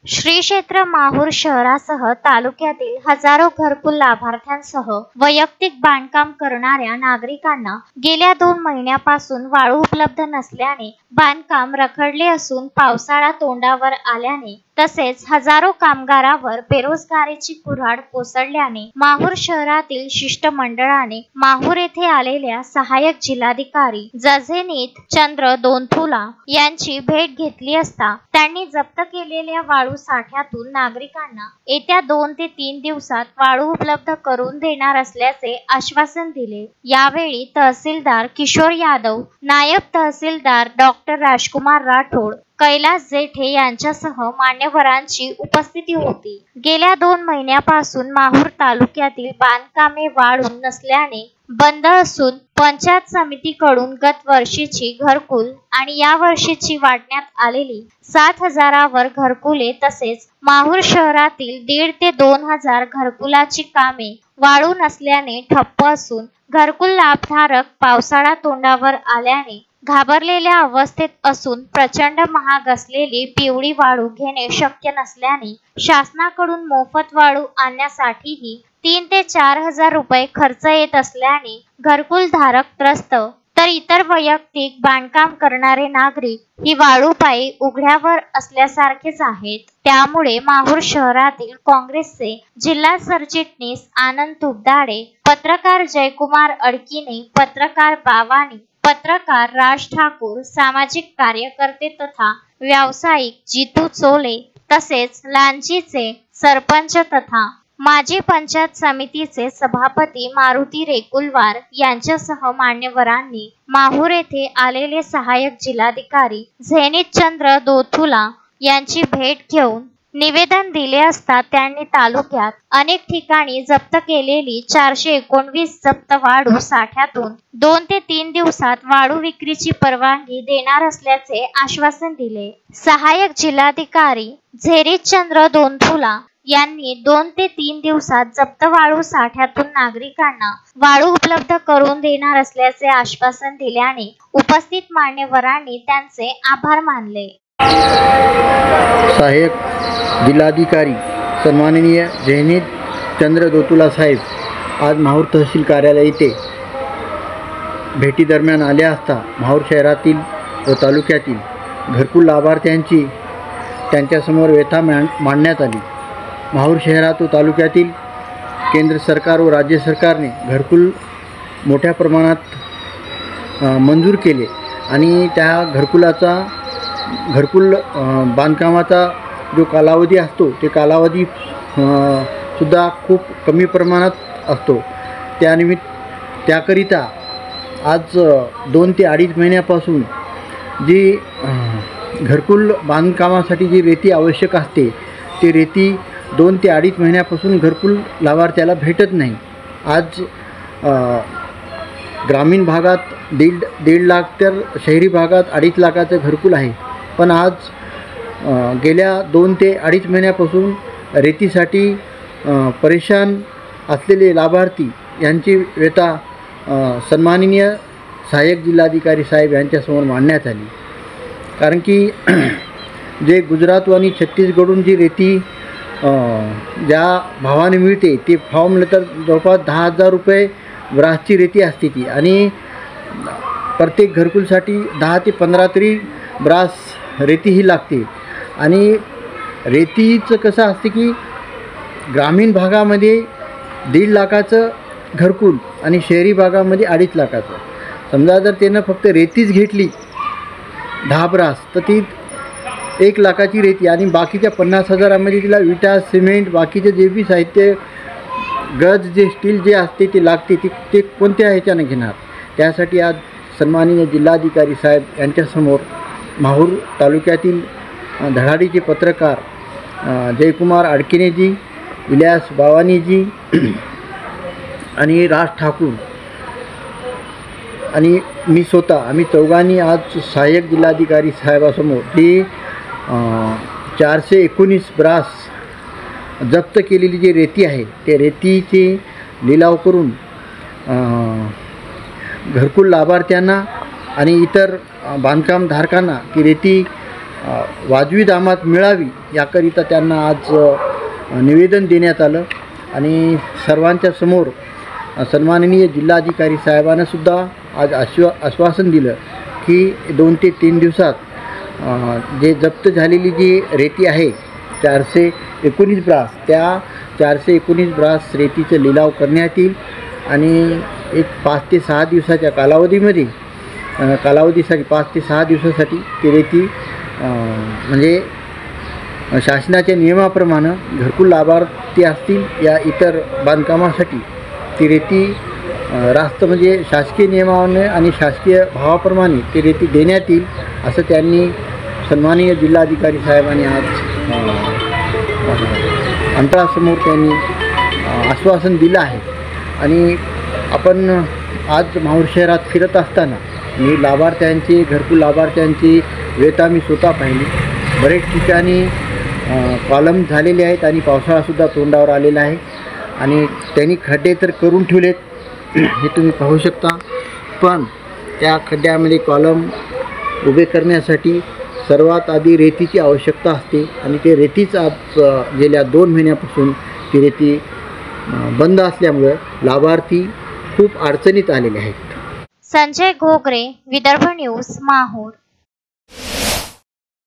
श्री क्षेत्र माहूर शहरासह तालुक्यातील हजारो घरकुल लाभार्थ्यांसह वैयक्तिक बांधकाम करणाऱ्या नागरिकांना गेल्या 2 महिन्यापासून वाळू उपलब्ध नसल्याने बांधकाम रखडले असून पावसाळा तोंडावर आल्याने तसेच हजारो कामगारावर बेरोजगारीची कुऱ्हाड कोसळल्याने माहूर शहरातील शिष्टमंडळाने माहूर येथे आलेल्या सहाय्यक जिल्हाधिकारी जझेनीत चंद्र दोंथुला यांची भेट घेतली असता त्यांनी जप्त केलेल्या वाळू साठ्यातून नागरिकांना येत्या 2 ते 3 दिवसात वाळू उपलब्ध करून देणार असल्याचे आश्वासन दिले। यावेळी तहसीलदार किशोर यादव, नायब तहसीलदार डॉक्टर राजकुमार राठोड, कैलास जेठे यांच्यासह मान्यवरांची उपस्थिती होती। गेल्या 2 महिन्यापासून माहूर तालुक्यातील बांधकामे वाळू नसल्याने बंद असून पंचायत समितीकडून गत वर्षीची घरकुल आणि या वर्षीची वाटण्यात आलेली 7,000वर घरकुले तसेच माहूर शहरातील 1,500 ते 2,000 घरकुलाची कामे वाळू नसल्याने ठप्प असून घरकुल लाभधारक पावसाळा तोंडावर आल्याने घाबरलेल्या अवस्थेत असून प्रचंड महाग असलेली पिवळी वाळू घेणे शक्य नसल्याने शासनाकडून मोफत वाळू आणण्यासाठीही 3,000 ते 4,000 रुपये खर्च येत असल्याने घरकुल धारक त्रस्त तर इतर वैयक्तिक बांधकाम करणारे नागरिक ही वाळूपायी उघड्यावर असल्यासारखेच आहेत। त्यामुळे माहूर शहरातील काँग्रेसचे जिल्हा सरचिटणीस आनंद तुपदाडे, पत्रकार जयकुमार अडकिने, पत्रकार बावानी, पत्रकार राज ठाकूर, सामाजिक कार्यकर्ते तथा व्यावसायिक जितू चोले तसेच लांजीचे सरपंच तथा माजी पंचायत समितीचे सभापती मारुती रेकुलवार यांच्यासह मान्यवरांनी माहूर येथे आलेले सहाय्यक जिल्हाधिकारी झेनीत चंद्र दोंथुला यांची भेट घेऊन निवेदन दिले असता त्यांनी तालुक्यात अनेक ठिकाणी जप्त केलेली 419 जप्त वाळू साठ्यातून 2 ते 3 दिवसात वाळू विक्रीची परवानगी देणार असल्याचे आश्वासन दिले। सहाय्यक जिल्हाधिकारी झेनीत चंद्र दोंथुला यांनी 2 ते 3 दिवसात जप्त वाळू साठ्यातून नागरिकांना वाळू उपलब्ध करून देणार असल्याचे आश्वासन दिल्याने उपस्थित मान्यवरांनी त्यांचे आभार मानले। सहाय्यक जिल्हाधिकारी सन्माननीय झेनीत चंद्र दोंथुला साहेब आज माहूर तहसील कार्यालय येथे भेटी दरम्यान आले असता माहूर शहरातील व तालुक्यातील घरकुल लाभार्थ्यांची त्यांच्यासमोर व्यथा मांडण्यात आली। माहूर शहरात व तालुक्यातील केंद्र सरकार व राज्य सरकारने घरकुल मोठ्या प्रमाणात मंजूर केले आणि त्या घरकुल बांधकामाचा जो कालावधी असतो ते कालावधी सुद्धा खूप कमी प्रमाणात असतो। त्याकरिता आज 2 ते 2.5 महिन्यापासून जी घरकुल बांधकामासाठी जी रेती आवश्यक असते ती रेती 2 ते 2.5 महिन्यापासून घरकुल लाभार्थ्याला भेटत नाही। आज ग्रामीण भागात 1.5 लाख तर शहरी भागात 2.5 लाखाचं घरकुल आहे, पण आज गेल्या 2 ते 2.5 महिन्यापासून रेतीसाठी परेशान असलेले लाभार्थी यांची व्यथा सन्माननीय सहाय्यक जिल्हाधिकारी साहेब यांच्यासमोर मांडण्यात आली। कारण की जे गुजरात आणि छत्तीसगडहून जी रेती ज्या भावाने मिळते ते भाव म्हणलं तर जवळपास 10,000 रुपये ब्रासची रेती असते ती आणि प्रत्येक घरकुलसाठी 10 ते 15 तरी ब्रास रेती ही लागते। आणि रेतीचं कसं असते की ग्रामीण भागामध्ये 1.5 लाखाचं घरकुल आणि शहरी भागामध्ये 2.5 लाखाचं। समजा जर त्यानं फक्त रेतीच घेतली 10 ब्रास तर ती 1 लाखाची रेती आणि बाकीच्या 50,000मध्ये तिला विटा, सिमेंट, बाकीचे जे बी साहित्य, गज जे स्टील जे असते ते लागते ते कोणत्या ह्याच्यानं घेणार। त्यासाठी आज सन्माननीय जिल्हाधिकारी साहेब यांच्यासमोर माहूर तालुक्यातील धडाडीचे पत्रकार जयकुमार अडकिनेजी, इलियास बावानीजी आणि राज ठाकूर आणि मी स्वतः आम्ही चौघांनी आज सहाय्यक जिल्हाधिकारी साहेबासमोर जी 419 ब्रास जप्त केलेली जी रेती आहे ते रेतीची लिलाव करून घरकुल लाभार्थ्यांना आणि इतर बांधकामधारकांना ती रेती वाजवी दामात मिळावी याकरिता त्यांना आज निवेदन देण्यात आलं आणि सर्वांच्या समोर सन्माननीय जिल्हाधिकारी साहेबांनासुद्धा आज आश्वासन दिलं की 2 ते 3 दिवसात जे जप्त झालेली जी रेती आहे 419 ब्रास, त्या 419 ब्रास रेतीचं लिलाव करण्यात येईल आणि एक 5 ते 6 दिवसाच्या कालावधीसाठी 5 ते 6 दिवसासाठी ती रेती म्हणजे शासनाच्या नियमाप्रमाणे घरकुल लाभार्थी असतील या इतर बांधकामासाठी ती रेती रास्त म्हणजे शासकीय नियमाने आणि शासकीय भावाप्रमाणे ती रेती देण्यात येईल असं त्यांनी सन्माननीय जिल्हाधिकारी साहेबांनी आज मंडळासमोर त्यांनी आश्वासन दिलं आहे. आणि आपण आज माहूर शहरात फिरत असताना मी लाभार्थ्यांची घरकुल लाभार्थ्यांची व्यथा मी स्वतः पाहिली. बरेच ठिकाणी कॉलम झालेले आहेत आणि पावसाळासुद्धा तोंडावर आलेला आहे आणि त्यांनी खड्डे तर करून ठेवलेत हे तुम्ही पाहू शकता, पण त्या खड्ड्यामध्ये कॉलम उभे करण्यासाठी सर्वात आधी रेतीची आवश्यकता असते आणि ते रेतीच आज गेल्या 2 महिन्यापासून ती रेती बंद असल्यामुळे लाभार्थी खूप अडचणीत आलेले आहेत. संजय घोगरे, विदर्भ न्यूज, माहूर.